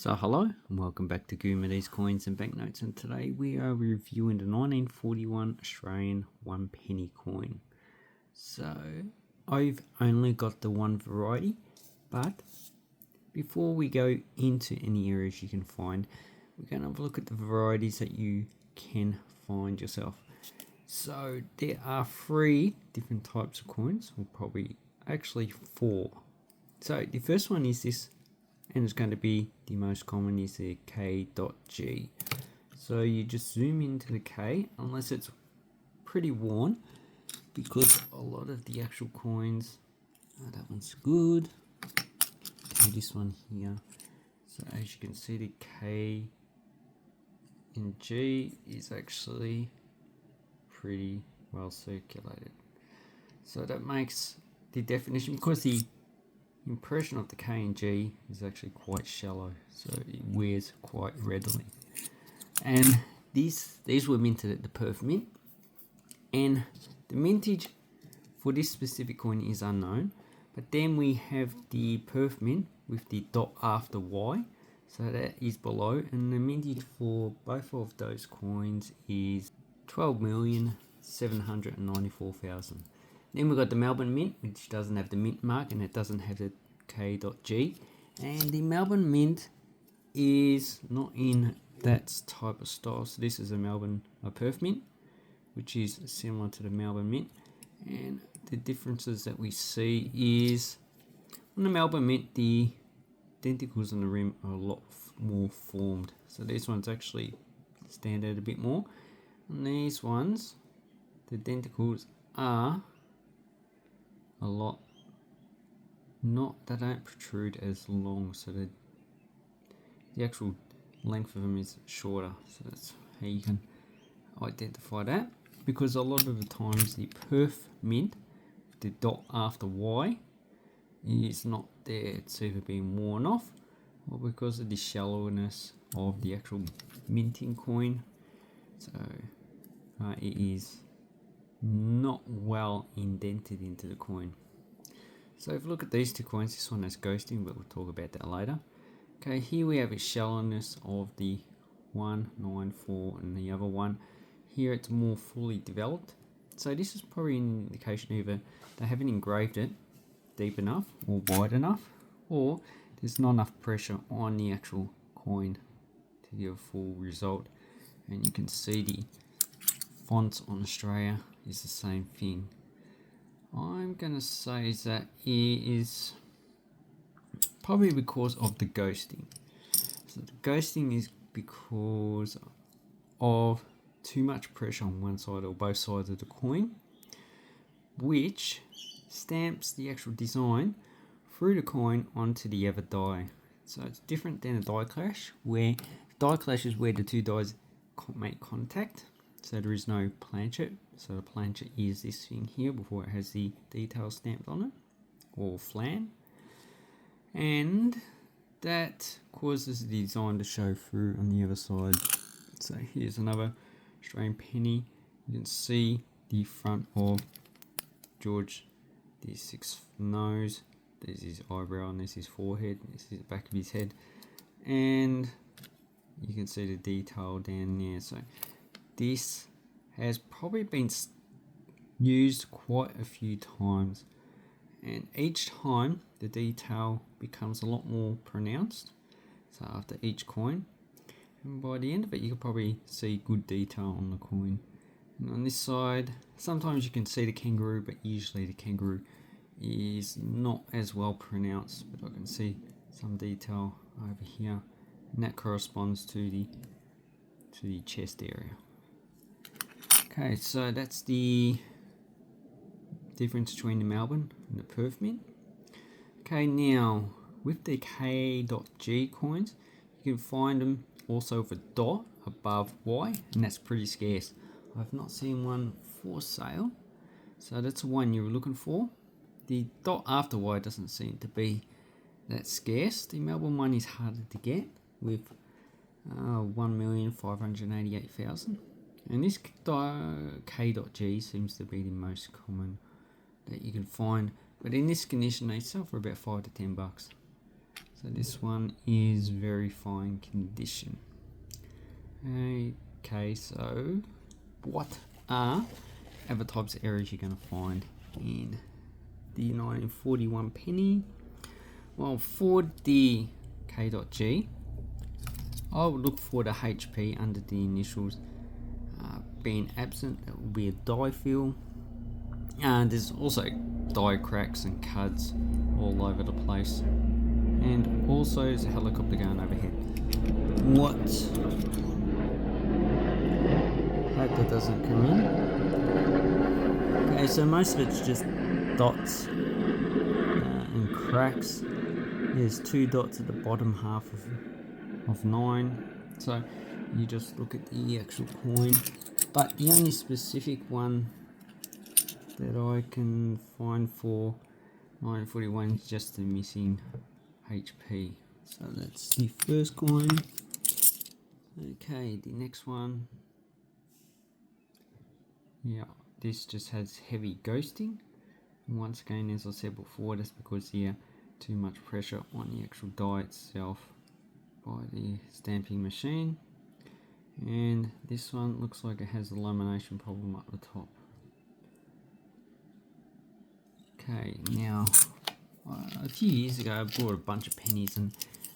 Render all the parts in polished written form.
So hello and welcome back to Goomedes Coins and Banknotes, and today we are reviewing the 1941 Australian 1 penny coin. So I've only got the one variety, but before we go into any areas you can find, we're going to have a look at the varieties that you can find yourself. So there are 3 different types of coins, or probably actually 4. So the first one is this, and it's going to be the most common, is the K.G. So you just zoom into the K, unless it's pretty worn, because a lot of the actual coins, that one's good, okay, this one here, so as you can see the K and G is actually pretty well circulated. So that makes the definition, because the impression of the K and G is actually quite shallow, so it wears quite readily. And these were minted at the Perth Mint, and the mintage for this specific coin is unknown. But then we have the Perth Mint with the dot after Y, so that is below, and the mintage for both of those coins is 12,794,000. Then we've got the Melbourne Mint, which doesn't have the mint mark and it doesn't have the K.G. And the Melbourne Mint is not in that type of style. So this is a Perth Mint, which is similar to the Melbourne Mint. And the differences that we see is, on the Melbourne Mint, the denticles on the rim are a lot more formed. So these ones actually stand out a bit more. On these ones, the denticles are a lot they don't protrude as long, so the actual length of them is shorter. So that's how you can identify that, because a lot of the times the Perth Mint, the dot after Y, is not there. It's either being worn off, or because of the shallowness of the actual minting coin, so it is not well indented into the coin. So if you look at these 2 coins, this one has ghosting, but we'll talk about that later. Okay, here we have a shallowness of the 194 and the other one. Here it's more fully developed. So this is probably an indication either they haven't engraved it deep enough or wide enough, or there's not enough pressure on the actual coin to give a full result. And you can see the fonts on Australia is the same thing. I'm going to say that it is probably because of the ghosting. So the ghosting is because of too much pressure on one side or both sides of the coin, which stamps the actual design through the coin onto the other die. So it's different than a die clash, where die clash is where the 2 dies make contact. So there is no planchet. So the planchet is this thing here before it has the details stamped on it, or flan. And that causes the design to show through on the other side. So here's another Australian penny. You can see the front of George, the 6th nose. There's his eyebrow and there's his forehead. This is the back of his head. And you can see the detail down there. So this has probably been used quite a few times, and each time the detail becomes a lot more pronounced, so after each coin, and by the end of it you can probably see good detail on the coin. And on this side sometimes you can see the kangaroo, but usually the kangaroo is not as well pronounced, but I can see some detail over here, and that corresponds to the chest area. Okay, so that's the difference between the Melbourne and the Perth Mint. Okay, now with the K.G coins, you can find them also with a dot above Y, and that's pretty scarce. I've not seen one for sale, so that's the one you were looking for. The dot after Y doesn't seem to be that scarce. The Melbourne one is harder to get, with 1,588,000. And this K.G seems to be the most common that you can find. But in this condition, they sell for about $5 to $10. So this one is very fine condition. Okay, so what are other types of errors you're going to find in the 1941 penny? Well, for the K.G, I would look for the HP under the initials being absent. That will be a die fill. And there's also die cracks and cuts all over the place. And also there's a helicopter going overhead. What? Hope that doesn't come in. Okay, so most of it's just dots and cracks. There's 2 dots at the bottom half of 9. So you just look at the actual coin. But the only specific one that I can find for 1941 is just the missing HP. So that's the first coin. Okay, the next one. Yeah, this just has heavy ghosting. And once again, as I said before, that's because too much pressure on the actual die itself by the stamping machine. And this one looks like it has a lamination problem up the top. Okay, now a few years ago I bought a bunch of pennies and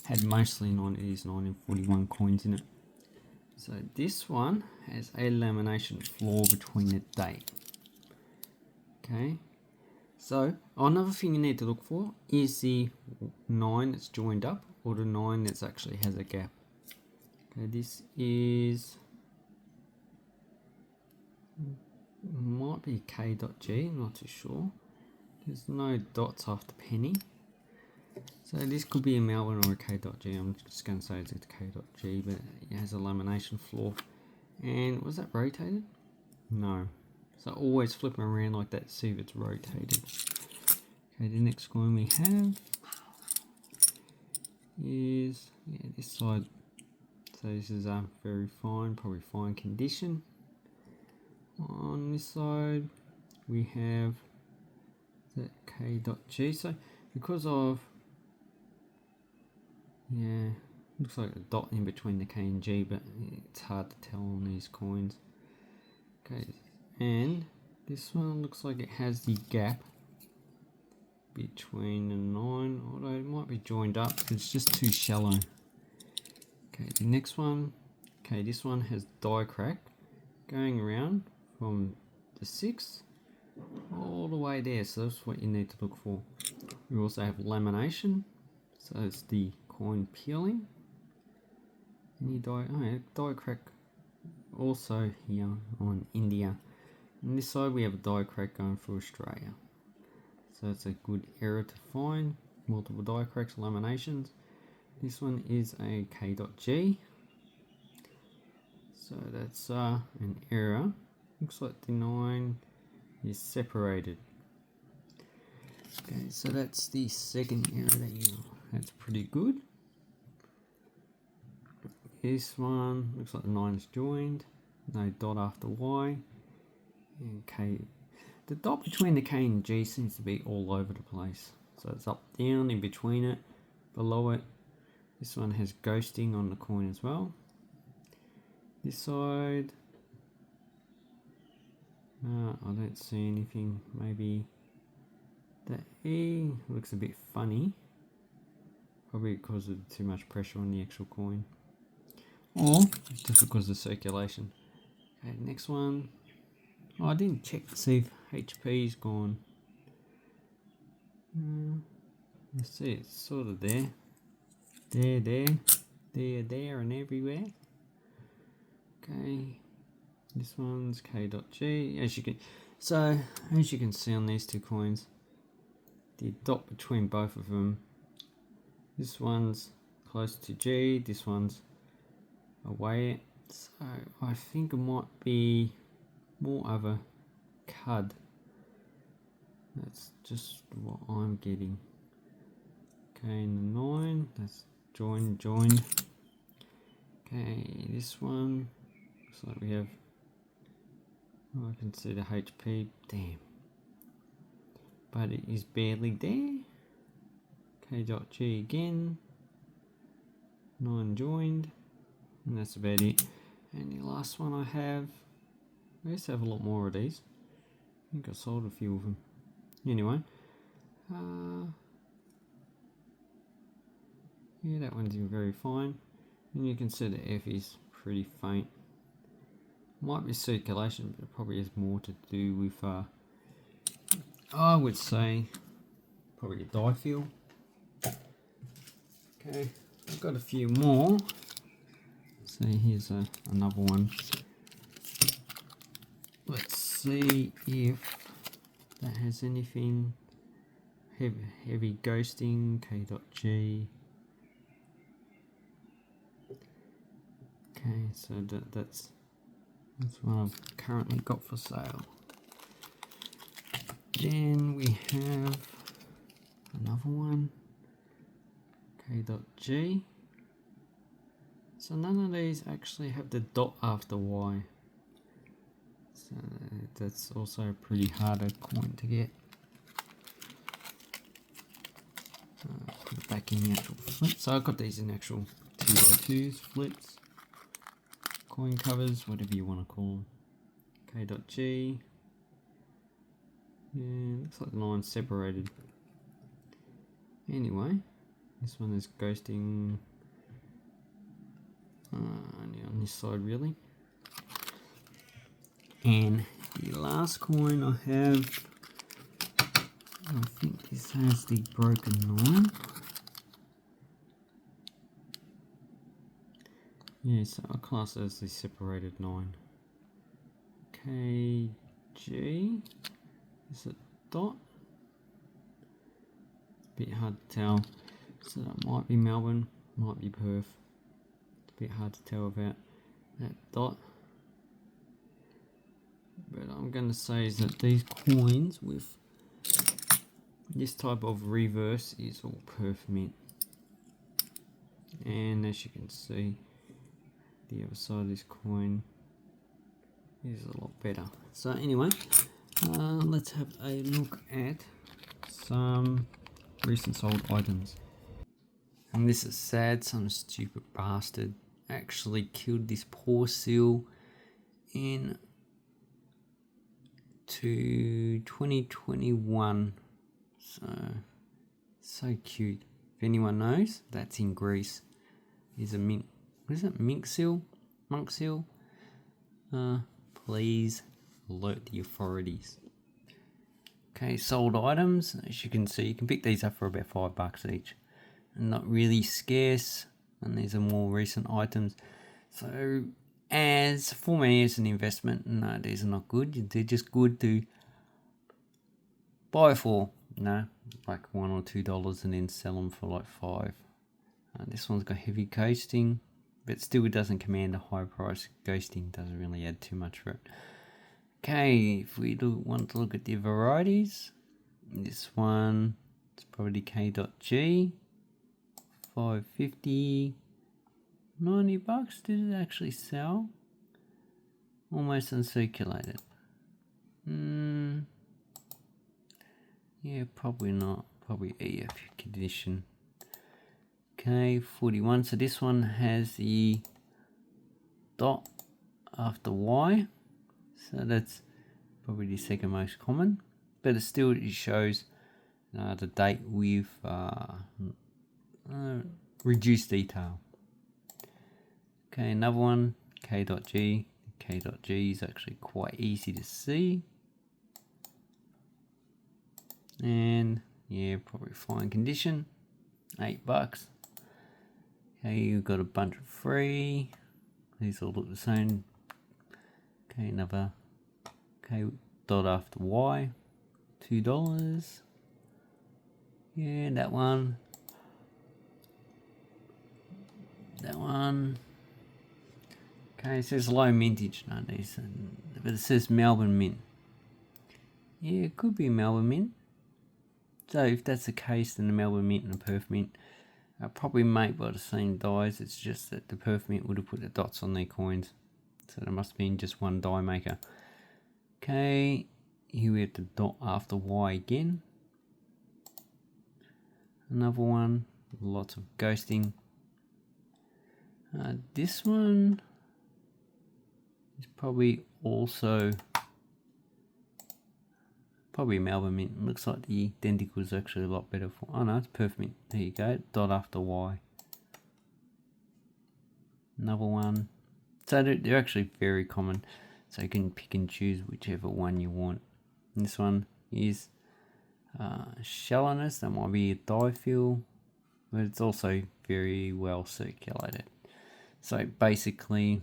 had mostly these 1941 coins in it. So this one has a lamination flaw between the date. Okay, so another thing you need to look for is the 9 that's joined up or the 9 that's actually has a gap. Okay, this is might be K.G, I'm not too sure. There's no dots after penny. So this could be a Melbourne or a K.G. I'm just going to say it's a K.G, but it has a lamination flaw. And was that rotated? No. So always flip them around like that to see if it's rotated. Okay, the next coin we have is this side. So this is very fine, probably fine condition. On this side we have the K.G. So because of looks like a dot in between the K and G, but it's hard to tell on these coins. Okay, and this one looks like it has the gap between the 9, although it might be joined up, it's just too shallow. Okay, the next one, okay, this one has die crack going around from the 6 all the way there, so that's what you need to look for. We also have lamination, so it's the coin peeling. Any die crack also here on India. On this side we have a die crack going for Australia. So it's a good error to find. Multiple die cracks, laminations. This one is a K.G. So that's an error. Looks like the 9 is separated. Okay, so that's the second error that's pretty good. This one looks like the 9 is joined, no dot after Y, and K. The dot between the K and G seems to be all over the place. So it's up, down, in between it, below it. This one has ghosting on the coin as well. This side, I don't see anything. Maybe the E looks a bit funny, probably because of too much pressure on the actual coin, or just because of circulation. Okay, next one. Oh, I didn't check to see if HP's gone. Let's see, it's sort of there, there, and everywhere. Okay, this one's K.G. As you can see on these two coins, the dot between both of them. This one's close to G. This one's away. So I think it might be more of a cud. That's just what I'm getting. Okay, and the 9, that's joined. Okay, this one looks like we have, I can see the HP, damn, but it is barely there. K.G again, 9 joined, and that's about it. And the last one I have, I used to have a lot more of these. I think I sold a few of them. Anyway, yeah, that one's in very fine, and you can see the F is pretty faint. Might be circulation, but it probably has more to do with, I would say, probably a dye feel. Okay, I've got a few more. So here's another one. Let's see if that has anything. Heavy ghosting, K.G. Okay, so that's what I've currently got for sale. Then we have another one, K.G. So none of these actually have the dot after Y. So that's also a pretty harder coin to get. Put it back in the actual flip. So I've got these in actual 2x2s, flips, coin covers, whatever you want to call them. K.G. Yeah, looks like the line's separated. Anyway, this one is ghosting only on this side really. And the last coin I have, I think this has the broken 9. Yeah, so I class it as the separated 9. K.G. Is it dot? It's a bit hard to tell. So that might be Melbourne, might be Perth. It's a bit hard to tell about that dot. But I'm going to say is that these coins with this type of reverse is all Perth mint. And as you can see, the other side of this coin is a lot better. So anyway, let's have a look at some recent sold items. And this is sad, some stupid bastard actually killed this poor seal in 2021. So cute. If anyone knows, that's in Greece. Is a mink. What is it? Mink seal? Monk seal? Please alert the authorities. Okay, sold items. As you can see, you can pick these up for about $5 each. And not really scarce. And these are more recent items. So, as for me as an investment, no, these are not good. They're just good to buy for, like $1 or $2 and then sell them for like $5. This one's got heavy ghosting, but still it doesn't command a high price. Ghosting doesn't really add too much for it. Okay, if we want to look at the varieties, this one it's probably K.G. 550, $90. Did it actually sell? Almost uncirculated. Yeah, probably not. Probably EF condition. Okay, 41. So this one has the dot after Y. So that's probably the second most common. But it still shows the date with reduced detail. Okay, another one, K.G. K.G is actually quite easy to see. And yeah, probably fine condition. $8. Okay, you've got a bunch of free. These all look the same. Okay, another K dot after Y. $2. Yeah, that one. That one. Okay, it says low mintage, no, but it says Melbourne mint. Yeah, it could be Melbourne mint. So if that's the case, then the Melbourne mint and the Perth mint are probably made by the same dyes. It's just that the Perth mint would have put the dots on their coins. So there must have been just one dye maker. Okay, here we have the dot after Y again. Another one, lots of ghosting. This one is probably also Melbourne Mint. Looks like the identical is actually a lot better for. Oh no, it's Perth Mint. There you go. Dot after Y. Another one. So they're actually very common. So you can pick and choose whichever one you want. This one is shallowness. That might be a difill, but it's also very well circulated. So basically,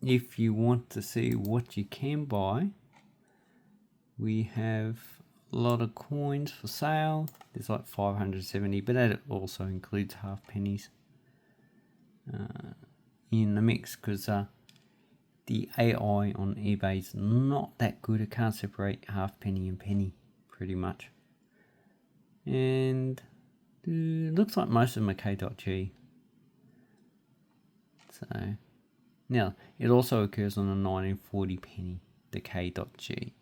if you want to see what you can buy, we have a lot of coins for sale. There's like 570, but that also includes half pennies in the mix, because the AI on eBay is not that good. It can't separate half penny and penny pretty much. And looks like most of them are K.G. So now it also occurs on a 1940 penny, the K.G.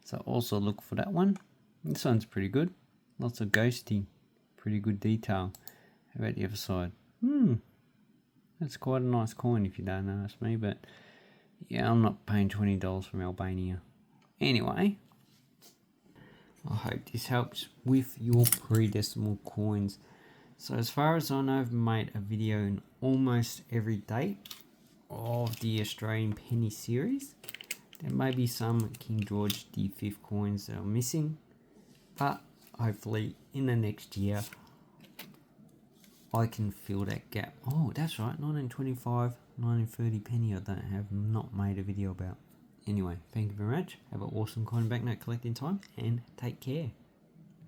So also look for that one. This one's pretty good. Lots of ghosting. Pretty good detail. How about the other side? That's quite a nice coin if you don't ask me, but yeah, I'm not paying $20 from Albania. Anyway, I hope this helps with your pre-decimal coins. So as far as I know, I've made a video in almost every date of the Australian penny series. There may be some King George V coins that are missing, but hopefully in the next year I can fill that gap. Oh, that's right, 1925, 1930 penny I have not made a video about. Anyway, thank you very much. Have an awesome coin banknote collecting time and take care.